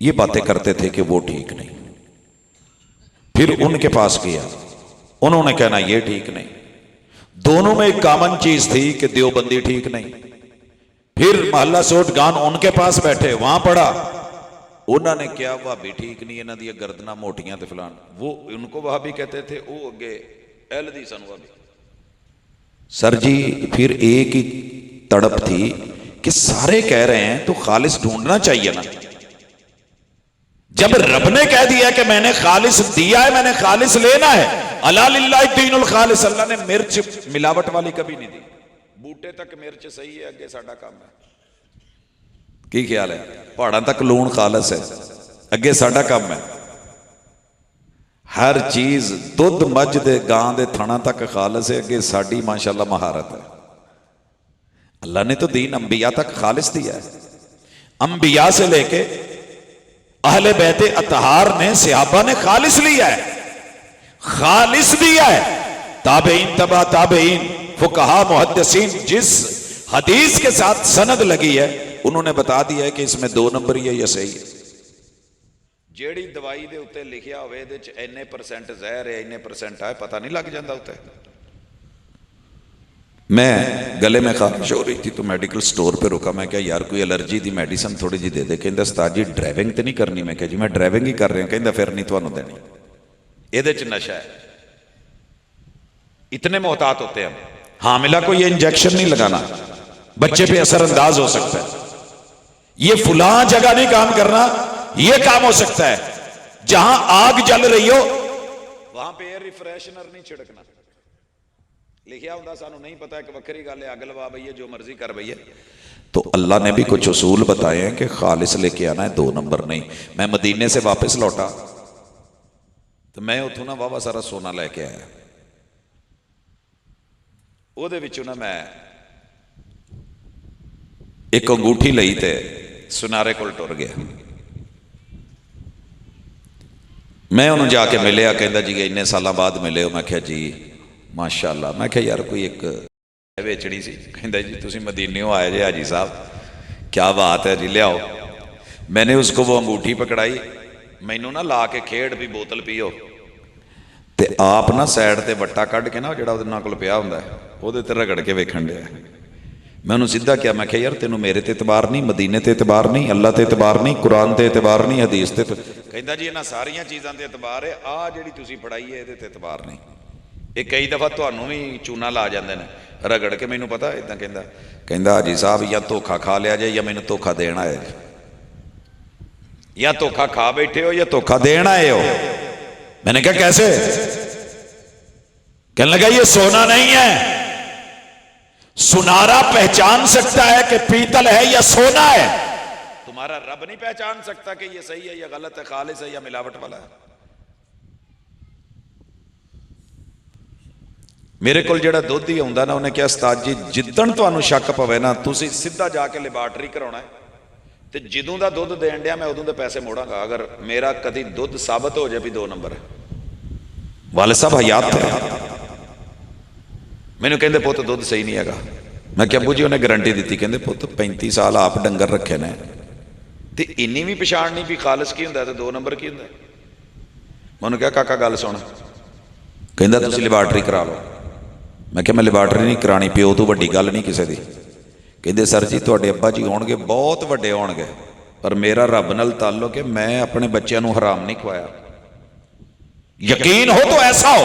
یہ باتیں کرتے تھے کہ وہ ٹھیک نہیں. پھر ان کے پاس گیا، انہوں نے کہنا یہ ٹھیک نہیں. دونوں میں ایک کامن چیز تھی کہ دیوبندی ٹھیک نہیں. پھر محلہ سوٹ گان ان کے پاس بیٹھے، وہاں پڑھا، انہوں نے کیا وہابی ٹھیک نہیں، انہوں نے گردناں موٹیاں تے فلان. وہ ان کو وہابی کہتے تھے، وہ اگے اہل حدیث سن وہابی. سر جی پھر ایک ہی تڑپ تھی کہ سارے کہہ رہے ہیں تو خالص ڈھونڈنا چاہیے نا. جب رب نے کہہ دیا کہ میں نے خالص دیا ہے، میں نے خالص لینا ہے. الا للہ الدین الخالص. اللہ نے مرچ ملاوٹ والی کبھی نہیں دی. بوٹے تک مرچ صحیح ہے، اگے ساڈا کام ہے. کی خیال ہے؟ پہاڑاں تک لون خالص ہے، اگے ساڈا کام ہے. ہر چیز دودھ مجھ دے گاں دے تھنا تک خالص ہے، اگے ساڈی ماشاءاللہ مہارت ہے. اللہ نے تو دین انبیاء تک خالص دیا ہے. انبیاء سے لے کے اہل بیت اطہار نے، صحابہ نے خالص لیا ہے، خالص دیا ہے. تابعین، تبع تابعین، فقہا، محدثین، جس حدیث کے ساتھ سند لگی ہے انہوں نے بتا دیا ہے کہ اس میں 2 نمبر ہی ہے یا صحیح ہے. جیڑی دوائی دے اتے لکھیا ہوئے دے چ اینے % زہر ہے، اینے % ہے، پتہ نہیں لگ جاندہ ہوتا ہے. میں گلے میں خارش ہو رہی تھی تو میڈیکل سٹور پہ رکا. میں کہا یار کوئی الرجی دی میڈیسن تھوڑی جی دے دے. کہندہ استاد جی ڈرائیونگ تے نہیں کرنی. میں کہا جی میں ڈرائیونگ ہی کر رہے ہیں. کہندہ پھر نہیں تھانوں دینی. یہ دے چ نشہ ہے. اتنے محتاط ہوتے ہیں. حاملہ کو یہ انجیکشن نہیں لگانا، بچے پہ اثر انداز ہو سکتا ہے. یہ فلاں جگہ نہیں کام کرنا، یہ کام ہو سکتا ہے. جہاں آگ جل رہی ہو وہاں پہ ایئر ریفریشنر نہیں چھڑکنا. لکھیا ہوتا سانو نہیں پتا ہے کہ وکری گل ہے، اگ لوا بھئیے جو مرضی کر بھئیے. تو اللہ نے بھی کچھ اصول بتائے ہیں کہ خالص لے کے آنا ہے، 2 نمبر نہیں. میں مدینے سے واپس لوٹا تو میں اتھوں نا واہ سارا سونا لے کے آیا. وہ دے وچوں نا میں ایک انگوٹھی لئی تے سنارے کول ٹر گیا. میں انہوں جا کے ملیا. کہندا جی اتنے سالاں بعد ملے ہو. میں کہا جی ماشاءاللہ. میں کہا یار کوئی ایک ویچڑی سی. کہندا جی تسی مدینے ہو آئے جی حاجی صاحب، کیا بات ہے جی لیاؤ. میں نے اس کو وہ انگوٹھی پکڑائی. مینوں نہ لا کے کھیڑ بھی بوتل پیو تے آپ نہ سائڈ تے وٹا کڈ کے نا جڑا انہاں کول پیا ہوندا ہے وہ تے رگڑ کے ویکھن ڈیا. میں انہوں سیدھا کیا، میں کہا یار تینوں میرے تے اعتبار نہیں، مدینے تے اعتبار نہیں، اللہ تے اعتبار نہیں، قرآن تے اعتبار نہیں، حدیث تے. کہندا جی انہاں ساریاں چیزاں تے اعتبار ہے، آ جڑی تسی پڑھائی ہے یہ تے اعتبار نہیں. یہ کئی دفعہ تانوں بھی چونا لا جاندے نے رگڑ کے. مینوں پتا اتنا کہندا حاجی صاحب یا دھوکھا کھا لیا جائے یا مینوں دھوکھا دینا ہے. یا دھوکھا کھا بیٹھے ہو یا دھوکھا دینا ہے ہو. میں نے کہا کیسے؟ کہنے لگا یہ سونا نہیں ہے. سنارا پہچان سکتا ہے کہ پیتل ہے یا سونا ہے، تمہارا رب نہیں پہچان سکتا کہ یہ صحیح ہے یا غلط ہے، خالص ہے یا ملاوٹ والا ہے. میرے کول جڑا دودھ ہی آਉਂਦਾ ਨਾ ਉਹਨੇ ਕਿਹਾ ਉਸਤਾਦ ਜੀ ਜਿੱਦਣ ਤੁਹਾਨੂੰ ਸ਼ੱਕ ਪਵੇ ਨਾ ਤੁਸੀਂ ਸਿੱਧਾ ਜਾ ਕੇ ਲੈਬਾਰਟਰੀ ਕਰਾਉਣਾ ਹੈ ਤੇ ਜਦੋਂ ਦਾ ਦੁੱਧ ਦੇਣ ਡਿਆ ਮੈਂ ਉਦੋਂ ਦੇ ਪੈਸੇ ਮੋੜਾਂਗਾ ਅਗਰ ਮੇਰਾ ਕਦੀ ਦੁੱਧ ਸਾਬਤ ਹੋ ਜਾਏ ਵੀ 2 ਨੰਬਰ ਹੈ। ਵਾਲੇ ਸਾਹਿਬ ਹਯਾਤ ਹੈ। ਮੈਨੂੰ ਕਹਿੰਦੇ ਪੁੱਤ ਦੁੱਧ ਸਹੀ ਨਹੀਂ ਹੈਗਾ। ਮੈਂ ਕਿਹਾ ਅੱਬੂ ਜੀ ਉਹਨੇ ਗਾਰੰਟੀ ਦਿੱਤੀ। ਕਹਿੰਦੇ ਪੁੱਤ 35 ਸਾਲ ਆਪ ਡੰਗਰ ਰੱਖੇ ਨੇ ਤੇ ਇੰਨੀ ਵੀ ਪਛਾਣ ਨਹੀਂ ਵੀ ਖਾਲਸ ਕੀ ਹੁੰਦਾ ਤੇ 2 ਨੰਬਰ ਕੀ ਹੁੰਦਾ। ਮੈਨੂੰ ਕਿਹਾ ਕਾਕਾ ਗੱਲ ਸੁਣ। ਕਹਿੰਦਾ ਤੁਸੀਂ ਲੈਬਾਰਟਰੀ ਕਰਾ ਲਓ। ਮੈਂ ਕਿਹਾ ਮੈਂ ਲੈਬਾਰਟਰੀ ਨਹੀਂ ਕਰਾਣੀ, ਪਿਓ ਤੋਂ ਵੱਡੀ ਗੱਲ ਨਹੀਂ ਕਿਸੇ ਦੀ। ਕਹਿੰਦੇ ਸਰ ਜੀ ਤੁਹਾਡੇ ਅੱਬਾ ਜੀ ਹੋਣਗੇ ਬਹੁਤ ਵੱਡੇ ਹੋਣਗੇ ਪਰ ਮੇਰਾ ਰੱਬ ਨਾਲ ਤਾਲੁਕ ਹੈ, ਮੈਂ ਆਪਣੇ ਬੱਚਿਆਂ ਨੂੰ ਹਰਾਮ ਨਹੀਂ ਖਵਾਇਆ। ਯਕੀਨ ਹੋ ਤਾਂ ਐਸਾ ਹੋ,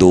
2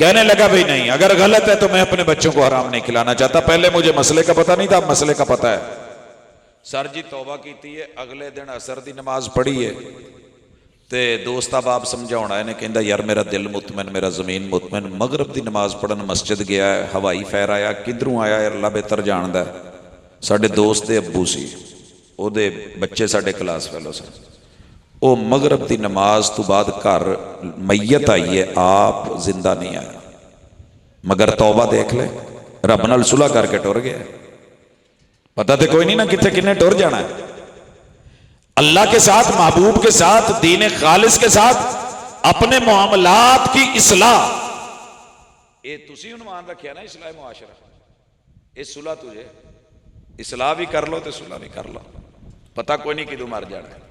کہنے لگا بھائی نہیں، اگر غلط ہے تو میں اپنے بچوں کو حرام نہیں کھلانا چاہتا، پہلے مجھے مسئلے کا پتہ نہیں تھا، اب مسئلے کا پتہ ہے۔ سر جی توبہ کیتی ہے، اگلے دن عصر دی نماز پڑھی ہے تے دوست احباب سمجھاؤنا ہے، کہندا یار میرا دل مطمئن، میرا زمین مطمئن، مغرب دی نماز پڑھن مسجد گیا ہے، ہوائی فیر آیا، کدھروں آیا یار، اللہ بہتر جاندا ہے۔ ساڈے دوست دے ابو سی، او دے بچے ساڈے کلاس فیلو سن، او مغرب دی نماز تو بعد گھر میت آئی ہے، آپ زندہ نہیں آیا، مگر توبہ دیکھ لے، رب نال صلح کر کے ٹر گیا۔ پتہ تے کوئی نہیں نا کتنے کنے ٹر جانا ہے۔ اللہ کے ساتھ، محبوب کے ساتھ، دین خالص کے ساتھ اپنے معاملات کی اصلاح، یہ تسی عنوان رکھیا نا اصلاح معاشرہ، یہ صلح تجھے اصلاح بھی کر لو تے صلح بھی کر لو۔ پتہ کوئی نہیں کدو مر جانا ہے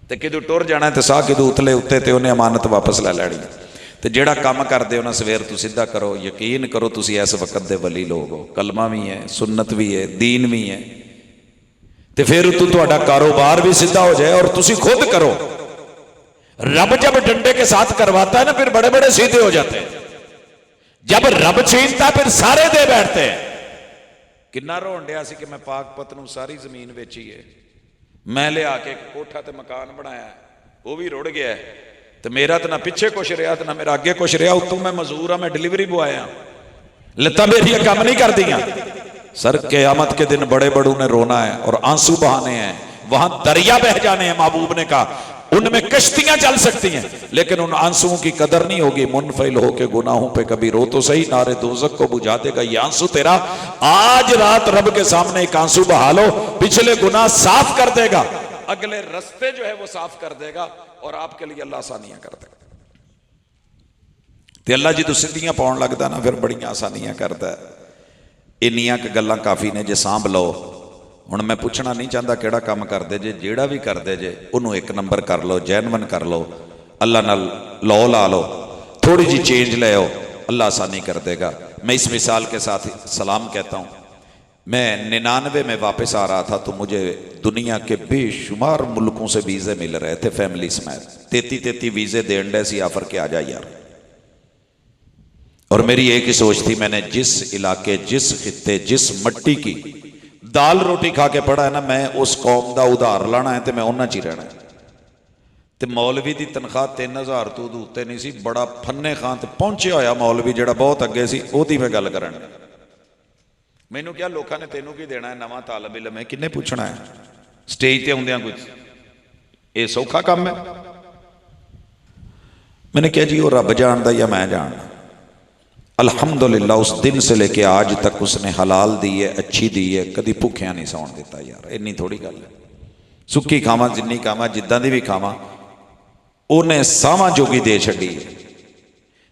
تے کدو ٹر جانا ہے تے ساہ کدو اتلے اتے تے انہیں امانت واپس لے لینی تے جیڑا کام کر دے انہیں سویر تو سدھا کرو۔ یقین کرو تسی ایس وقت دے ولی لوگ ہو، کلمہ بھی ہے، سنت بھی ہے، دین بھی ہے، تے پھر تو تہاڈا کاروبار بھی سیدھا ہو جائے اور تسی خود کرو۔ رب جب ڈنڈے کے ساتھ کرواتا ہے نا پھر بڑے بڑے سیدھے ہو جاتے ہیں، جب رب چھینتا ہے پھر سارے دے بیٹھتے ہیں۔ کنا رون ڈیا سی کہ میں پاک پتنوں ساری زمین بیچی ہے، میں لے آ کے کوٹھا تے مکان بنایا ہے، وہ بھی رڑ گیا ہے، تو میرا تو نہ پیچھے کچھ رہا تو نہ میرا آگے کچھ رہا، اتوں میں مزدور ہاں، میں ڈلیوری بوائے ہاں، لتاں میری کام نہیں کر دیاں۔ سر قیامت کے دن بڑے بڑوں نے رونا ہے اور آنسو بہانے ہیں، وہاں دریا بہہ جانے ہیں، محبوب نے کہا ان میں کشتیاں چل سکتی ہیں لیکن ان آنسوؤں کی قدر نہیں ہوگی۔ منفعل ہو کے گناہوں پہ کبھی رو تو صحیح، نارے دوزخ کو بجھا دے گا یہ آنسو تیرا۔ آج رات رب کے سامنے ایک آنسو بہا لو، پچھلے گناہ صاف کر دے گا، اگلے رستے جو ہے وہ صاف کر دے گا، اور آپ کے لیے اللہ آسانیاں کر دے گا۔ تے اللہ جی تو سدھیاں پاؤن لگتا نا پھر بڑیاں آسانیاں کرتا ہے۔ انیاں کہ گلاں کافی نے جے سانبھ لو۔ ہن میں پوچھنا نہیں چاہتا کیڑا کام کر دے جے، جیڑا بھی کر دے جے انہوں ایک نمبر کر لو، جینون کر لو، اللہ نال لو لا لو، تھوڑی جی چینج لے آؤ، اللہ آسانی کر دے گا۔ میں اس مثال کے ساتھ سلام کہتا ہوں۔ میں 99 میں واپس آ رہا تھا تو مجھے دنیا کے بے شمار ملکوں سے ویزے مل رہے تھے فیملی سمیت، 33 ویزے دین ڈے سی آفر کے آ جا یار۔ اور میری ایک ہی سوچ تھی، میں نے جس علاقے، جس خطے، جس مٹی کی دال روٹی کھا کے پڑھا ہے نا، میں اس قوم دا ادھار لانا ہے تے میں انہاں چی رہنا ہے۔ تے مولوی دی تنخواہ 3000 تو دوتے نہیں سی، بڑا پھنے خان تے پہنچے ہویا مولوی جڑا بہت اگے سی، او دی میں گل کرن۔ مینوں کیا لوکاں نے تینوں کی دینا ہے، نواں طالب علم ہے، کنے پوچھنا ہے؟ سٹیج تے ہوندیاں کچھ اے سوکھا کام ہے؟ میں نے کہا جی وہ رب جاندا یا میں جاندا۔ الحمدللہ اس دن سے لے کے آج تک اس نے حلال دی ہے، اچھی دی ہے، کدی بھوکھیاں نہیں سون دیتا یار، اتنی تھوڑی گل ہے۔ سکی کھاواں جنی کھاواں جداں دی بھی کھاواں، انہیں ساواں جوگی دے چھڈی ہے۔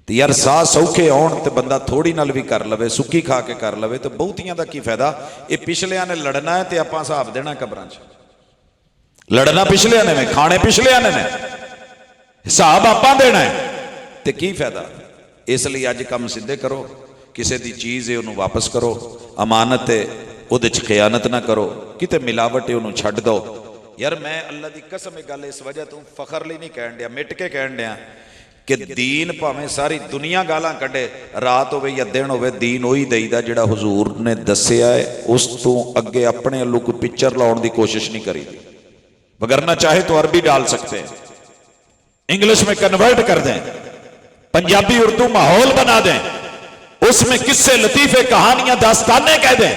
تے یار ساہ سوکھے آن تے بندہ تھوڑی نال بھی کر لوے، سکی کھا کے کر لوے تو بہتیاں دا کی فائدہ۔ یہ پچھلیاں نے لڑنا ہے تے آپاں حساب دینا قبراں چ، لڑنا پچھلیاں نے میں، کھانے پچھلیاں نے حساب آپاں دینا ہے تے کی فائدہ۔ اس لیے اج کم سیدھے کرو، کسی دی چیز ہے انہوں واپس کرو، امانت ہے وہ دے خیانت نہ کرو، کتے ملاوٹ ہے انہوں چھڈ دو۔ یار میں اللہ دی قسم گل اس وجہ تو فخر لی نہیں کہن دیا، مٹ کے کہن دیا کہ دین پاویں ساری دنیا گالاں کڈے، رات ہوے یا دن ہوے، دین وہی دئی دا جڑا حضور نے دسیا ہے، اس تو اگے اپنے اللہ کو پکچر لاؤن دی کوشش نہیں کری دی۔ وگرنہ چاہے تو عربی ڈال سکتے ہیں، انگلش میں کنورٹ کر دیں، پنجابی اردو ماحول بنا دیں، اس میں قصے لطیفے کہانیاں داستانیں کہہ دیں۔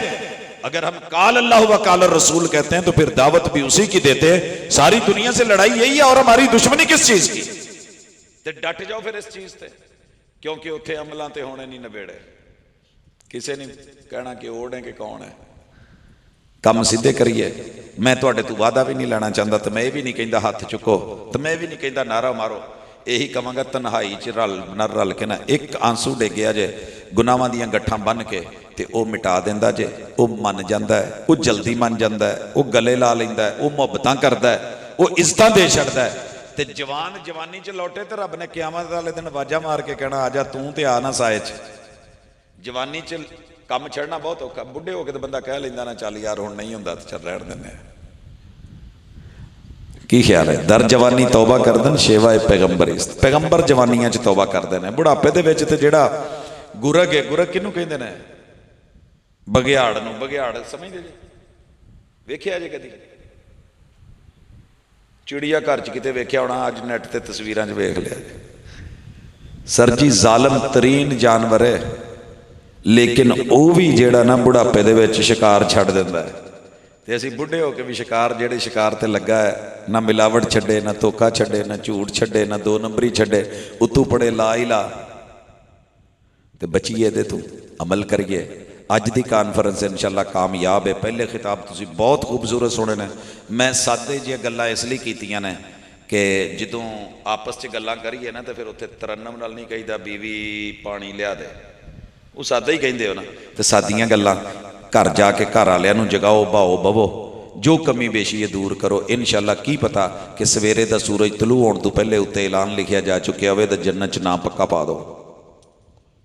اگر ہم قال اللہ و قال الرسول کہتے ہیں تو پھر دعوت بھی اسی کی دیتے ہیں۔ ساری دنیا سے لڑائی یہی ہے، اور ہماری دشمنی کس چیز کی؟ تے ڈٹ جاؤ پھر اس چیز تے، کیونکہ اتھے عملاں تے ہونے نہیں نبیڑے، کسے نہیں کہنا کہ اوڑیں کہ کون ہے۔ کم سیدھے کریے۔ میں تواڈے تو وعدہ بھی نہیں لینا چاہتا، تو میں یہ بھی نہیں کہندا ہاتھ چکو، تو میں بھی نہیں کہندا نعرہ مارو، یہی کہاں گا تنہائی چ رل کے نا ایک آنسو ڈگیا جے گناواں دیاں گٹھاں بن کے تے او مٹا دیندا جے، او من جاندا ہے، او جلدی من جاندا ہے، او گلے لا لیندا ہے، او محبتاں کردا ہے، او عزتاں دے چھڑدا ہے۔ تے جوان جوانی چ لوٹے تے رب نے قیامت والے دن واجہ مار کے کہنا آجا توں تے آ نہ سائے چ۔ جوانی چ کم چھڑنا بہت اوکھا، بڈھے ہو کے تے بندہ کہہ لیندا نا چل یار ہن نہیں ہوندا تے چل رہن دینے۔ کی خیال ہے؟ در جوانی توبہ کر دن شیوا پیغمبر، پیغمبر جوانیاں چ توبہ کر دینے۔ بڑھاپے دے وچ تے جڑا ਗੁਰਗ ਹੈ। ਗੁਰਗ ਕਿਹਨੂੰ ਕਹਿੰਦੇ ਨੇ? ਬਘਿਆੜ ਨੂੰ। ਬਘਿਆੜ ਸਮਝਦੇ ਜੀ? ਵੇਖਿਆ ਜੇ ਕਦੀ? ਚਿੜੀਆ ਘਰ 'ਚ ਕਿਤੇ ਵੇਖਿਆ ਹੋਣਾ, ਅੱਜ ਨੈੱਟ ਤੇ ਤਸਵੀਰਾਂ 'ਚ ਵੇਖ ਲਿਆ। ਸਰ ਜੀ ਜ਼ਾਲਮ ਤਰੀਨ ਜਾਨਵਰ ਹੈ, ਲੇਕਿਨ ਉਹ ਵੀ ਜਿਹੜਾ ਨਾ ਬੁਢਾਪੇ ਦੇ ਵਿੱਚ ਸ਼ਿਕਾਰ ਛੱਡ ਦਿੰਦਾ ਹੈ। ਤੇ ਅਸੀਂ ਬੁੱਢੇ ਹੋ ਕੇ ਵੀ ਸ਼ਿਕਾਰ, ਜਿਹੜੇ ਸ਼ਿਕਾਰ ਤੇ ਲੱਗਾ ਹੈ, ਨਾ ਮਿਲਾਵਟ ਛੱਡੇ, ਨਾ ਧੋਖਾ ਛੱਡੇ, ਨਾ ਝੂਠ ਛੱਡੇ, ਨਾ ਦੋ ਨੰਬਰੀ ਛੱਡੇ, ਉਤੋਂ ਪੜੇ ਲਾ ਹੀ ਲਾ। ਤੇ ਬਚੀਏ ਤੇ ਤੂੰ ਅਮਲ ਕਰੀਏ। ਅੱਜ ਦੀ ਕਾਨਫਰੰਸ ਇਨਸ਼ਾਅੱਲਾ ਕਾਮਯਾਬ ਹੈ। ਪਹਿਲੇ ਖਿਤਾਬ ਤੁਸੀਂ ਬਹੁਤ ਖੂਬਸੂਰਤ ਸੁਣੇ ਨੇ। ਮੈਂ ਸਾਦੇ ਜਿਹੀਆਂ ਗੱਲਾਂ ਇਸ ਲਈ ਕੀਤੀਆਂ ਨੇ ਕਿ ਜਦੋਂ ਆਪਸ 'ਚ ਗੱਲਾਂ ਕਰੀਏ ਨਾ, ਤਾਂ ਫਿਰ ਉੱਥੇ ਤਰੰਨਮ ਨਾਲ ਨਹੀਂ ਕਹੀਦਾ ਬੀਵੀ ਪਾਣੀ ਲਿਆ ਦੇ, ਉਹ ਸਾਦਾ ਹੀ ਕਹਿੰਦੇ ਹੋ ਨਾ। ਤੇ ਸਾਦੀਆਂ ਗੱਲਾਂ ਘਰ ਜਾ ਕੇ ਘਰ ਵਾਲਿਆਂ ਨੂੰ ਜਗਾਓ, ਬਾਓ, ਬਵੋ, ਜੋ ਕਮੀ ਬੇਸ਼ੀ ਹੈ ਦੂਰ ਕਰੋ। ਇਨਸ਼ਾਅੱਲਾ ਕੀ ਪਤਾ ਕਿ ਸਵੇਰੇ ਦਾ ਸੂਰਜ ਤਲੂ ਹੋਣ ਤੋਂ ਪਹਿਲੇ ਉੱਤੇ ਐਲਾਨ ਲਿਖਿਆ ਜਾ ਚੁੱਕਿਆ ਹੋਵੇ ਤਾਂ ਜੰਨਤ 'ਚ ਨਾਮ ਪੱਕਾ ਪਾ ਦਿਓ।